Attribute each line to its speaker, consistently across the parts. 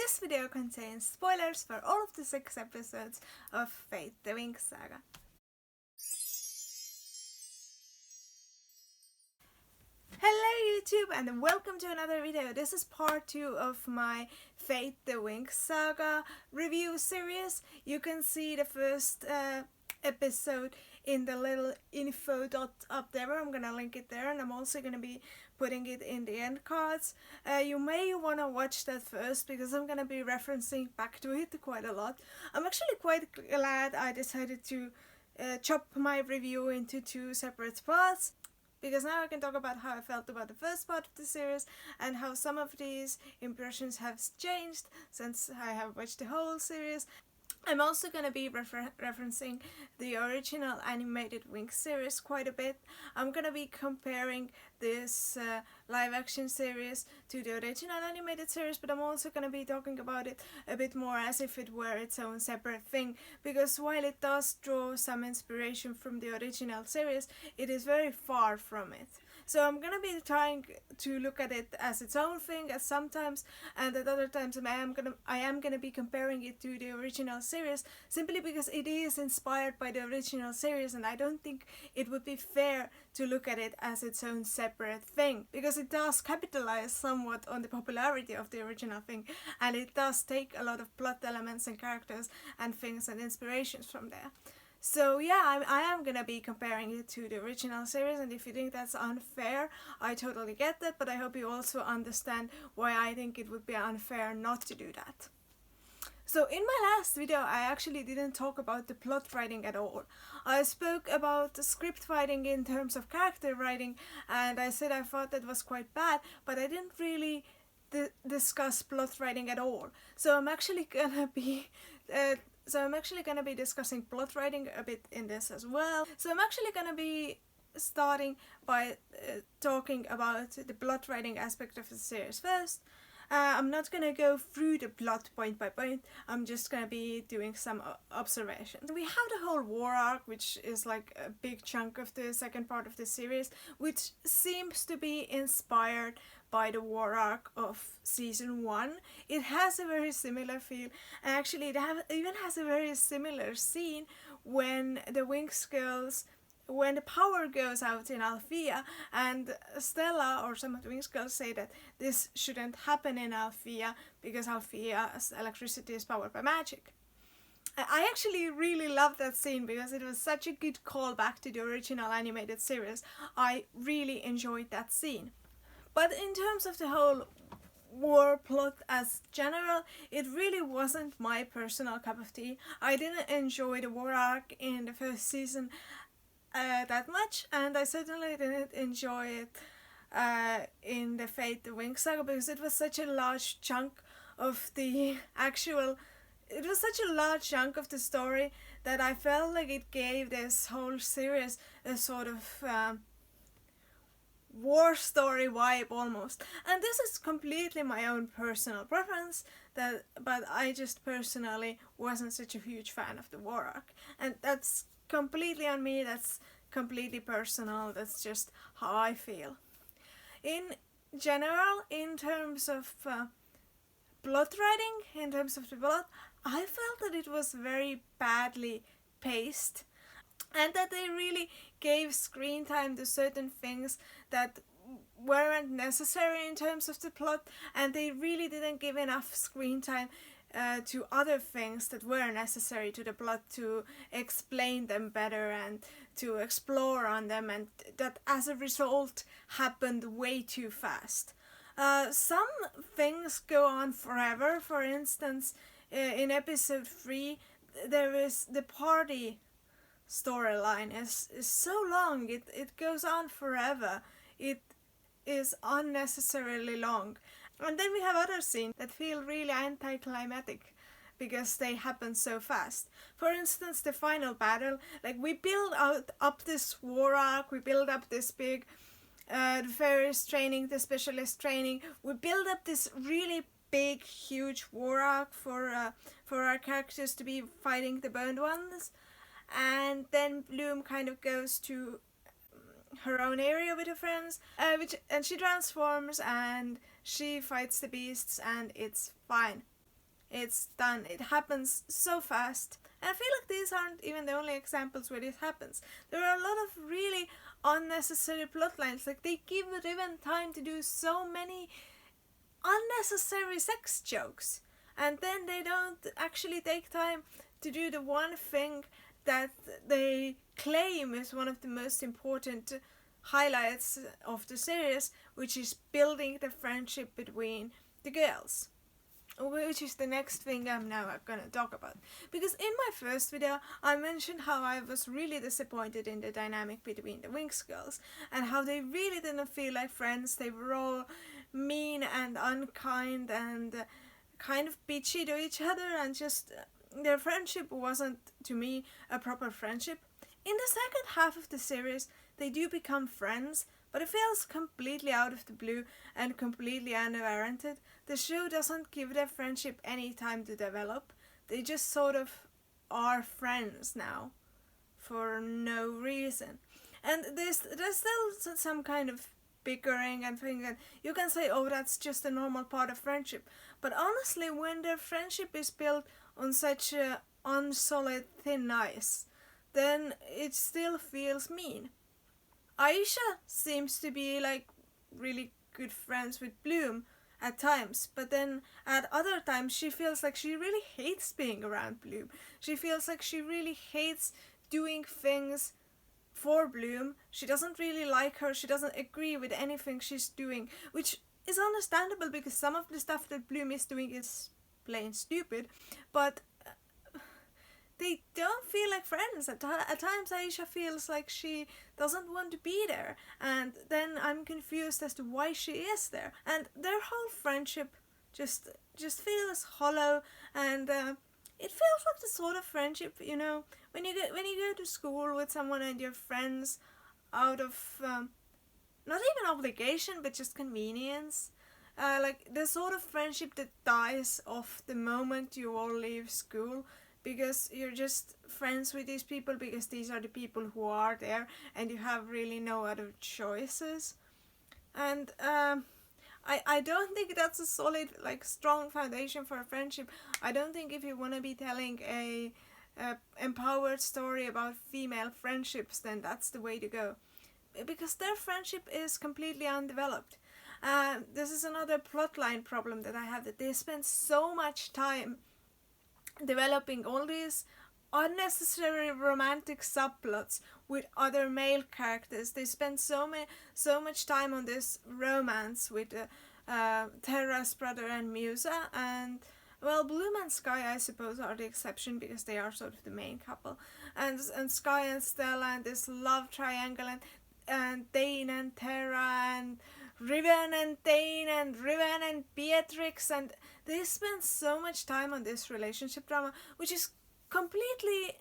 Speaker 1: This video contains spoilers for all of the 6 episodes of Fate the Winx Saga. Hello YouTube and welcome to another video. This is part 2 of my Fate the Winx Saga review series. You can see the first episode in the little info dot up there. I'm gonna link it there, and I'm also gonna be putting it in the end cards. You may want to watch that first because I'm gonna be referencing back to it quite a lot. I'm actually quite glad I decided to chop my review into 2 separate parts, because now I can talk about how I felt about the first part of the series and how some of these impressions have changed since I have watched the whole series. I'm also going to be referencing the original animated Winx series quite a bit. I'm going to be comparing this live action series to the original animated series, but I'm also going to be talking about it a bit more as if it were its own separate thing, because while it does draw some inspiration from the original series, it is very far from it. So I'm gonna be trying to look at it as its own thing at sometimes, and at other times I am gonna be comparing it to the original series, simply because it is inspired by the original series, and I don't think it would be fair to look at it as its own separate thing, because it does capitalize somewhat on the popularity of the original thing, and it does take a lot of plot elements and characters and things and inspirations from there. So yeah, I am gonna be comparing it to the original series, and if you think that's unfair, I totally get that, but I hope you also understand why I think it would be unfair not to do that. So in my last video, I actually didn't talk about the plot writing at all. I spoke about the script writing in terms of character writing, and I said I thought that was quite bad, but I didn't really discuss plot writing at all. So I'm actually gonna be discussing plot writing a bit in this as well. So I'm actually gonna be starting by talking about the plot writing aspect of the series first. I'm not gonna go through the plot point by point, I'm just gonna be doing some observations. We have the whole war arc, which is like a big chunk of the second part of the series, which seems to be inspired by the war arc of season 1. It has a very similar feel, and actually it even has a very similar scene when the Winx girls, when the power goes out in Althea, and Stella or some of the Winx girls say that this shouldn't happen in Althea because Althea's electricity is powered by magic. I actually really loved that scene because it was such a good callback to the original animated series. I really enjoyed that scene. But in terms of the whole war plot as general, it really wasn't my personal cup of tea. I didn't enjoy the war arc in the first season that much, and I certainly didn't enjoy it in the Fate the Winx Saga, because it was such a large chunk of the story that I felt like it gave this whole series a sort of war story vibe almost. And this is completely my own personal preference, but I just personally wasn't such a huge fan of the war arc, and that's completely on me, that's completely personal, that's just how I feel. In general, in terms of plot writing, in terms of the plot, I felt that it was very badly paced, and that they really gave screen time to certain things that weren't necessary in terms of the plot, and they really didn't give enough screen time to other things that were necessary to the plot, to explain them better and to explore on them, and that as a result happened way too fast. Some things go on forever. For instance, in episode 3 there is the party storyline is so long, it goes on forever, it is unnecessarily long. And then we have other scenes that feel really anticlimactic because they happen so fast. For instance, the final battle, like we build up this war arc, we build up this big the fairies training, the specialist training, we build up this really big huge war arc for our characters to be fighting the burned ones, and then Bloom kind of goes to her own area with her friends, and she transforms and she fights the beasts and it's fine. it's done. It happens so fast. And I feel like these aren't even the only examples where this happens. There are a lot of really unnecessary plot lines. Like, they give Riven time to do so many unnecessary sex jokes, and then they don't actually take time to do the one thing that they claim is one of the most important highlights of the series, which is building the friendship between the girls, which is the next thing I'm now gonna talk about. Because in my first video I mentioned how I was really disappointed in the dynamic between the Winx girls and how they really didn't feel like friends. They were all mean and unkind and kind of bitchy to each other, and just their friendship wasn't, to me, a proper friendship. In the second half of the series they do become friends, but it feels completely out of the blue and completely unwarranted. The show doesn't give their friendship any time to develop. They just sort of are friends now for no reason. And there's still some kind of bickering and things, and you can say, oh, that's just a normal part of friendship. But honestly, when their friendship is built on such a unsolid thin ice, then it still feels mean. Aisha seems to be like really good friends with Bloom at times, but then at other times she feels like she really hates being around Bloom. She feels like she really hates doing things for Bloom. She doesn't really like her. She doesn't agree with anything she's doing, which is understandable because some of the stuff that Bloom is doing is plain stupid, but they don't feel like friends. At times Aisha feels like she doesn't want to be there, and then I'm confused as to why she is there. And their whole friendship just feels hollow, and it feels like the sort of friendship, you know, when you go to school with someone and you're friends out of not even obligation but just convenience. Like the sort of friendship that dies off the moment you all leave school, because you're just friends with these people because these are the people who are there and you have really no other choices. And I don't think that's a solid, like, strong foundation for a friendship. I don't think if you want to be telling a empowered story about female friendships, then that's the way to go, because their friendship is completely undeveloped. This is another plotline problem that I have, that they spend so much time developing all these unnecessary romantic subplots with other male characters. They spend so much time on this romance with Terra's brother and Musa, and well, Bloom and Sky, I suppose, are the exception because they are sort of the main couple, and Sky and Stella, and this love triangle, and Dane and Terra, and Riven and Dane, and Riven and Beatrix, and they spend so much time on this relationship drama, which is completely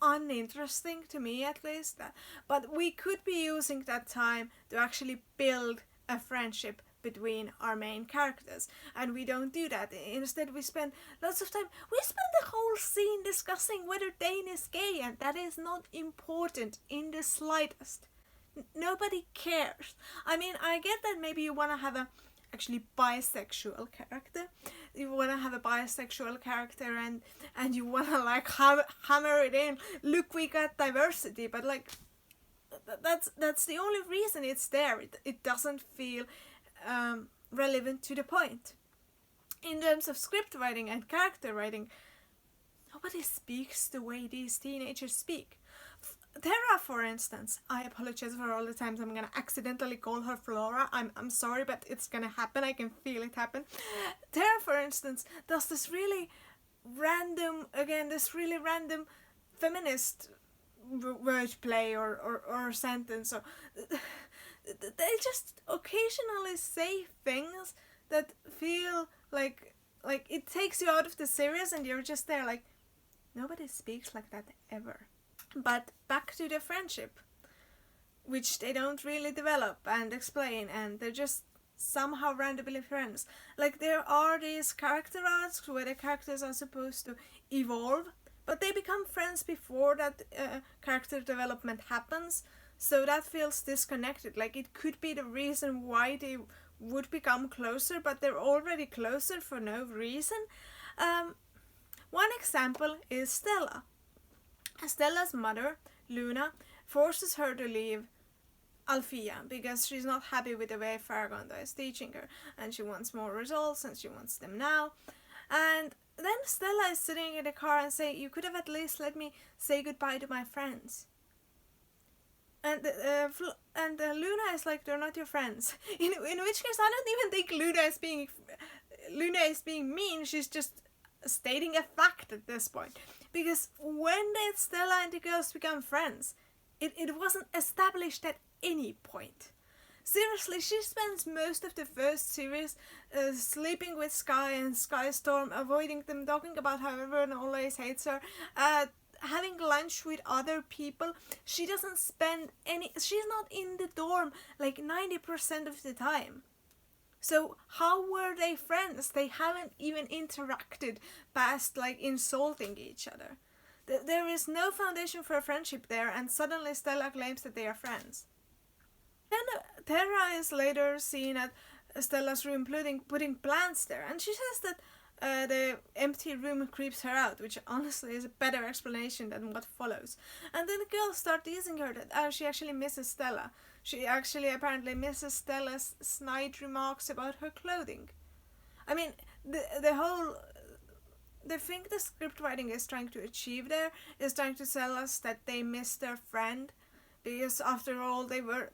Speaker 1: uninteresting to me, at least. But we could be using that time to actually build a friendship between our main characters, and we don't do that. Instead, we spend lots of time. We spend the whole scene discussing whether Dane is gay, and that is not important in the slightest. Nobody cares. I mean, I get that maybe you want to have a actually bisexual character. You want to have a bisexual character, and you want to like hammer it in. Look, we got diversity, but like that's the only reason it's there. It doesn't feel relevant to the point. In terms of script writing and character writing, nobody speaks the way these teenagers speak. Terra, for instance, I apologize for all the times I'm gonna accidentally call her Flora. I'm sorry, but it's gonna happen. I can feel it happen. Terra, for instance, does this really random feminist wordplay or sentence, or they just occasionally say things that feel like it takes you out of the series, and you're just there like, nobody speaks like that ever. But back to the friendship, which they don't really develop and explain, and they're just somehow randomly friends. Like, there are these character arcs where the characters are supposed to evolve, but they become friends before that character development happens, so that feels disconnected. Like, it could be the reason why they would become closer, but they're already closer for no reason. Um, One example is Stella. Stella's mother, Luna, forces her to leave Alfea because she's not happy with the way Fargonda is teaching her, and she wants more results and she wants them now. And then Stella is sitting in the car and saying, "You could have at least let me say goodbye to my friends." And Luna is like, "They're not your friends." In which case, I don't even think Luna is being mean. She's just stating a fact at this point. Because when did Stella and the girls become friends? It wasn't established at any point. Seriously, she spends most of the first series sleeping with Sky and Skystorm, avoiding them, talking about how everyone always hates her, having lunch with other people. She doesn't spend she's not in the dorm like 90% of the time. So how were they friends? They haven't even interacted past like insulting each other. There is no foundation for a friendship there, and suddenly Stella claims that they are friends. Then Terra is later seen at Stella's room putting plants there, and she says that the empty room creeps her out, which honestly is a better explanation than what follows. And then the girls start teasing her that she actually misses Stella. She actually apparently misses Stella's snide remarks about her clothing. I mean, the thing the script writing is trying to achieve there is trying to tell us that they miss their friend because after all they were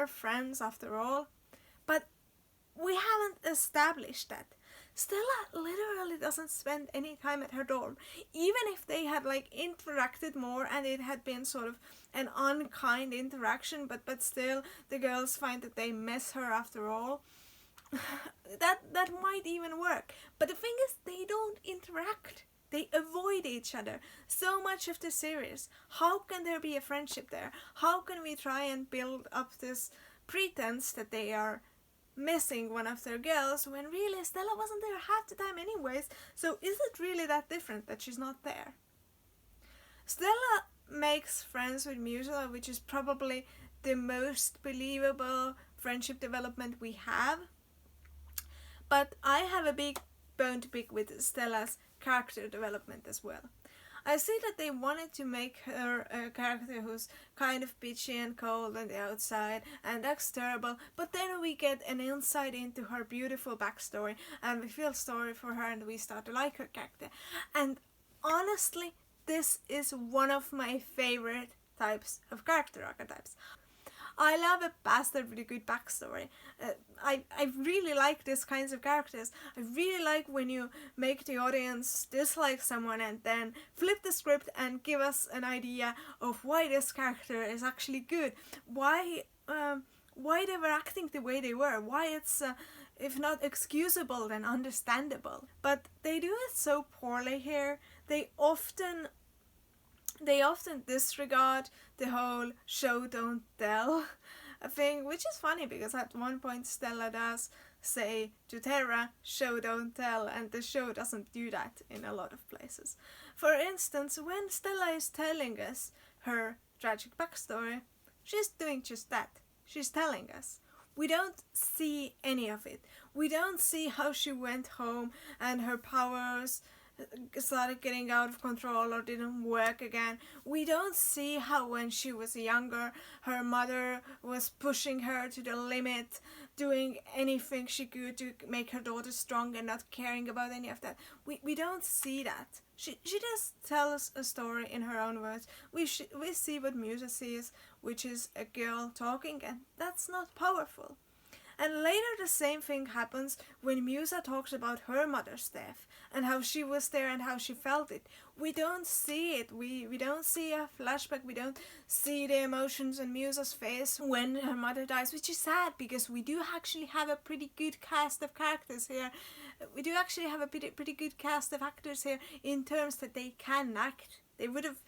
Speaker 1: friends after all. But we haven't established that. Stella literally doesn't spend any time at her dorm. Even if they had like interacted more and it had been sort of an unkind interaction, but still the girls find that they miss her after all. that might even work. But the thing is, they don't interact. They avoid each other so much of the series. How can there be a friendship there? How can we try and build up this pretense that they are missing one of their girls when really Stella wasn't there half the time anyways? So is it really that different that she's not there? Stella makes friends with Musa, which is probably the most believable friendship development we have. But I have a big bone to pick with Stella's character development as well. I see that they wanted to make her a character who's kind of bitchy and cold on the outside, and that's terrible, but then we get an insight into her beautiful backstory, and we feel sorry for her, and we start to like her character. And honestly, this is one of my favorite types of character archetypes. I love a bastard with a good backstory. I really like these kinds of characters. I really like when you make the audience dislike someone and then flip the script and give us an idea of why this character is actually good. Why they were acting the way they were. Why it's, if not excusable, then understandable. But they do it so poorly here. They often disregard the whole show don't tell thing, which is funny because at one point Stella does say to Terra, show don't tell, and the show doesn't do that in a lot of places. For instance, when Stella is telling us her tragic backstory, she's doing just that. She's telling us. We don't see any of it. We don't see how she went home and her powers started getting out of control or didn't work again. We don't see how when she was younger her mother was pushing her to the limit, doing anything she could to make her daughter strong and not caring about any of that. We don't see that. She just tells a story in her own words. We see what Musa sees, which is a girl talking, and that's not powerful. And later the same thing happens when Musa talks about her mother's death and how she was there and how she felt it. We don't see it. We don't see a flashback. We don't see the emotions on Musa's face when her mother dies, which is sad because we do actually have a pretty good cast of characters here. We do actually have a pretty good cast of actors here in terms that they can act. They would have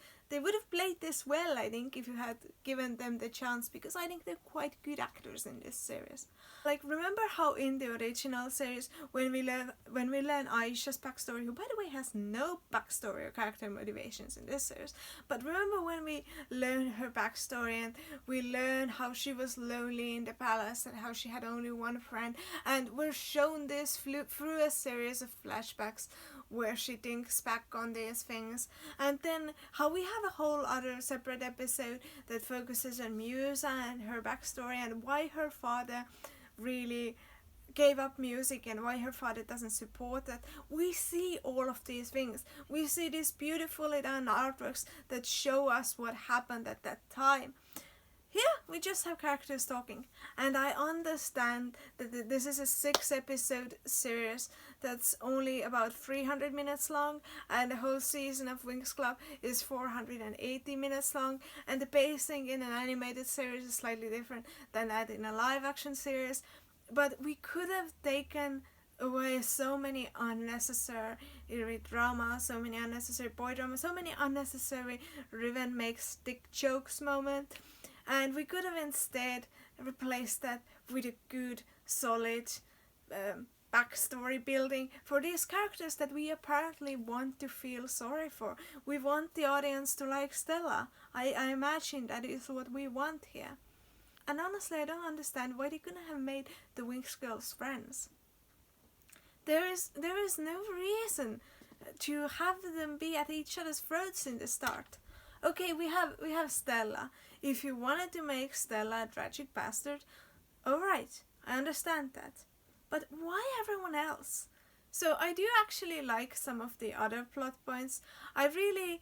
Speaker 1: played this well, I think, if you had given them the chance, because I think they're quite good actors in this series. Like, remember how in the original series, when we learn Aisha's backstory, who by the way has no backstory or character motivations in this series, but remember when we learn her backstory and we learn how she was lonely in the palace and how she had only one friend, and we're shown this through a series of flashbacks where she thinks back on these things, and then how we have a whole other separate episode that focuses on Musa and her backstory and why her father really gave up music and why her father doesn't support that. We see all of these things. We see these beautifully done artworks that show us what happened at that time. Here we just have characters talking, and I understand that this is a 6-episode series that's only about 300 minutes long, and the whole season of Winx Club is 480 minutes long, and the pacing in an animated series is slightly different than that in a live action series, but we could have taken away so many unnecessary drama, so many unnecessary boy drama, so many unnecessary Riven makes dick jokes moment. And we could have instead replaced that with a good, solid backstory building for these characters that we apparently want to feel sorry for. We want the audience to like Stella. I imagine that is what we want here. And honestly, I don't understand why they couldn't have made the Winx girls friends. There is no reason to have them be at each other's throats in the start. Okay, we have Stella. If you wanted to make Stella a tragic bastard, alright, I understand that. But why everyone else? So I do actually like some of the other plot points. I really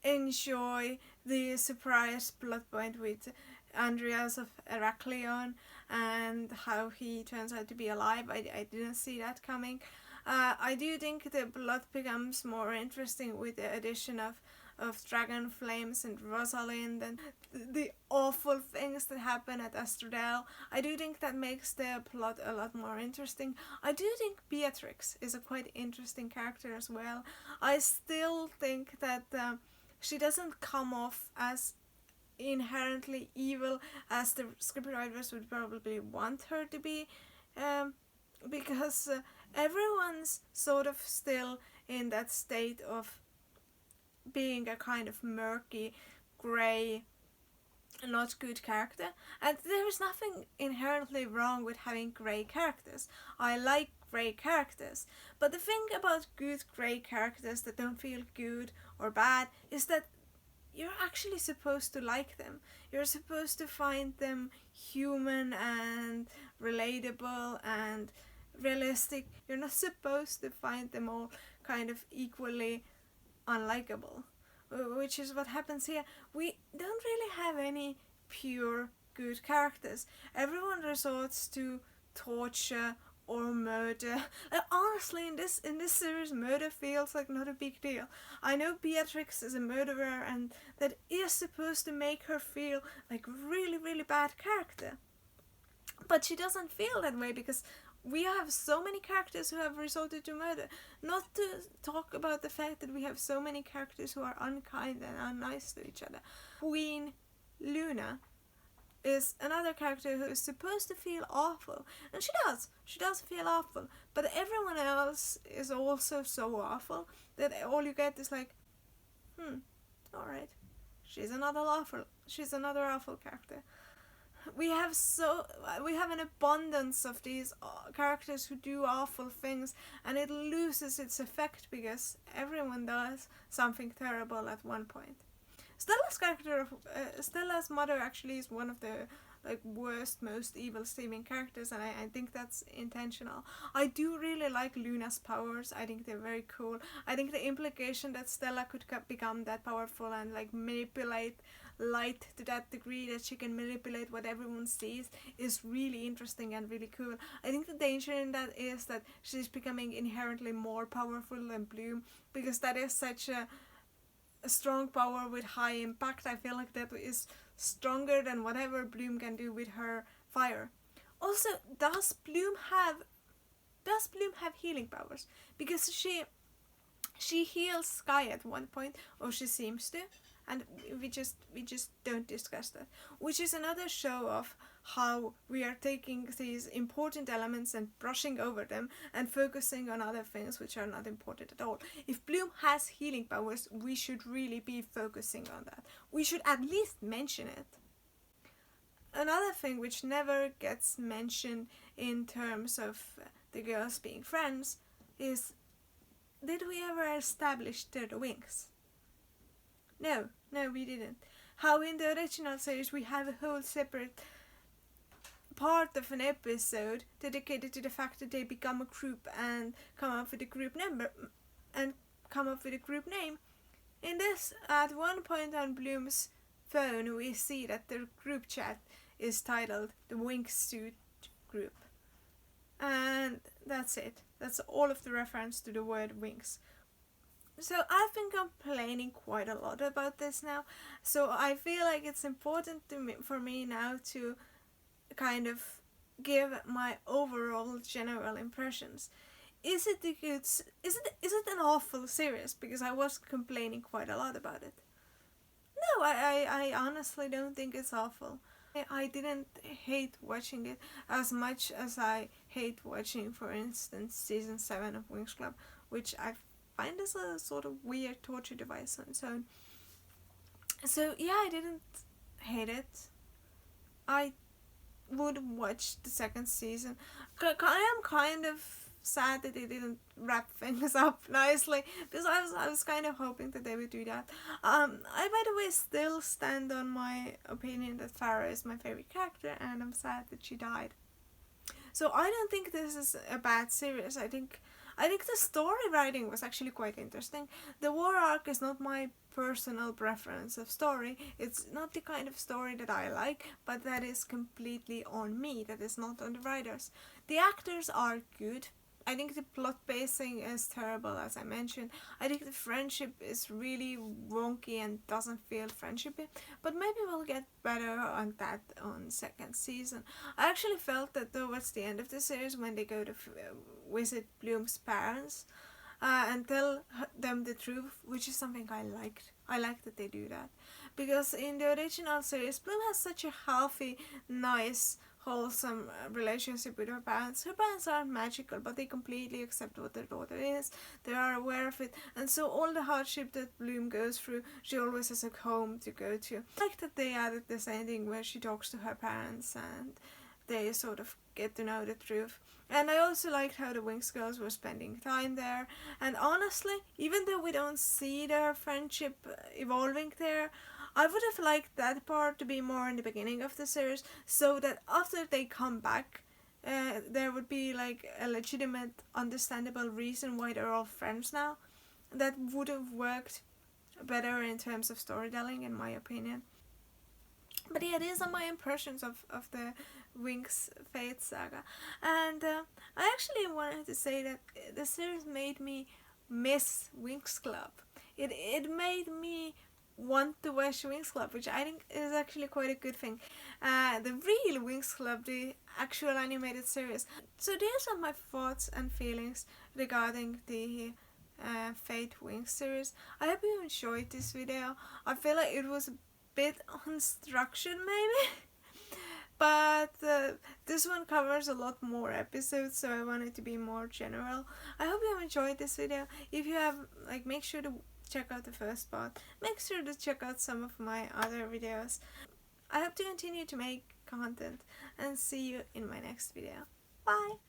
Speaker 1: enjoy the surprise plot point with Andreas of Heraklion and how he turns out to be alive. I didn't see that coming. I do think the plot becomes more interesting with the addition of Dragon Flames and Rosalind and the awful things that happen at Astrodale. I do think that makes the plot a lot more interesting. I do think Beatrix is a quite interesting character as well. I still think that she doesn't come off as inherently evil as the scriptwriters would probably want her to be, because everyone's sort of still in that state of being a kind of murky, grey, not good character. And there is nothing inherently wrong with having grey characters. I like grey characters. But the thing about good grey characters that don't feel good or bad is that you're actually supposed to like them. You're supposed to find them human and relatable and realistic. You're not supposed to find them all kind of equally unlikable, which is what happens here. We don't really have any pure good characters. Everyone resorts to torture or murder. Honestly, in this series, murder feels like not a big deal. I know Beatrix is a murderer, and that is supposed to make her feel like a really, really bad character. But she doesn't feel that way because we have so many characters who have resorted to murder. Not to talk about the fact that we have so many characters who are unkind and unnice to each other. Queen Luna is another character who is supposed to feel awful. And she does feel awful. But everyone else is also so awful that all you get is like, alright, she's another awful character. We have an abundance of these characters who do awful things, and it loses its effect because everyone does something terrible at one point. Stella's mother actually is one of the worst, most evil seeming characters, and I think that's intentional. I do really like Luna's powers. I think they're very cool. I think the implication that Stella could become that powerful and manipulate light to that degree that she can manipulate what everyone sees is really interesting and really cool. I think the danger in that is that she's becoming inherently more powerful than Bloom, because that is such a strong power with high impact. I feel like that is stronger than whatever Bloom can do with her fire. Also, does Bloom have healing powers? Because she heals Sky at one point, or she seems to, and we just don't discuss that, which is another show of how we are taking these important elements and brushing over them and focusing on other things which are not important at all. If Bloom has healing powers, we should really be focusing on that. We should at least mention it. Another thing which never gets mentioned in terms of the girls being friends is did we ever establish the Winx? No, we didn't. How in the original series we have a whole separate part of an episode dedicated to the fact that they become a group and come up with a group number and come up with a group name. In this, at one point on Bloom's phone, we see that the group chat is titled the Winx Suit Group. And that's it. That's all of the reference to the word Winx. So I've been complaining quite a lot about this now. So I feel like it's important for me now to kind of give my overall general impressions. Is it a good? Is it an awful series? Because I was complaining quite a lot about it. No, I honestly don't think it's awful. I didn't hate watching it as much as I hate watching, for instance, season 7 of Winx Club, which I find is a sort of weird torture device on its own. So yeah, I didn't hate it. I would watch the second season. I am kind of sad that they didn't wrap things up nicely, because I was kind of hoping that they would do that. I, by the way, still stand on my opinion that Farah is my favorite character, and I'm sad that she died. So I don't think this is a bad series. I think the story writing was actually quite interesting. The war arc is not my personal preference of story. It's not the kind of story that I like, but that is completely on me. That is not on the writers. The actors are good. I think the plot pacing is terrible, as I mentioned. I think the friendship is really wonky and doesn't feel friendshipy, but maybe we'll get better on that on second season. I actually felt that towards the end of the series, when they go to visit Bloom's parents and tell them the truth, which is something I liked. I like that they do that, because in the original series, Bloom has such a healthy, nice, wholesome relationship with her parents. Her parents aren't magical, but they completely accept what their daughter is. They are aware of it, and so all the hardship that Bloom goes through, she always has a home to go to. I like that they added this ending where she talks to her parents and they sort of get to know the truth. And I also liked how the Winx girls were spending time there. And honestly, even though we don't see their friendship evolving there, I would have liked that part to be more in the beginning of the series, so that after they come back, there would be like a legitimate, understandable reason why they're all friends now. That would have worked better in terms of storytelling, in my opinion. But yeah, these are my impressions of the Winx Fate Saga. And I actually wanted to say that the series made me miss Winx Club. It made me want to watch Winx Club, which I think is actually quite a good thing. The real Winx Club, the actual animated series. So these are my thoughts and feelings regarding the Fate Winx series. I hope you enjoyed this video. I feel like it was a bit unstructured maybe. But this one covers a lot more episodes, so I want it to be more general. I hope you have enjoyed this video. If you have, make sure to check out the first part. Make sure to check out some of my other videos. I hope to continue to make content, and see you in my next video. Bye!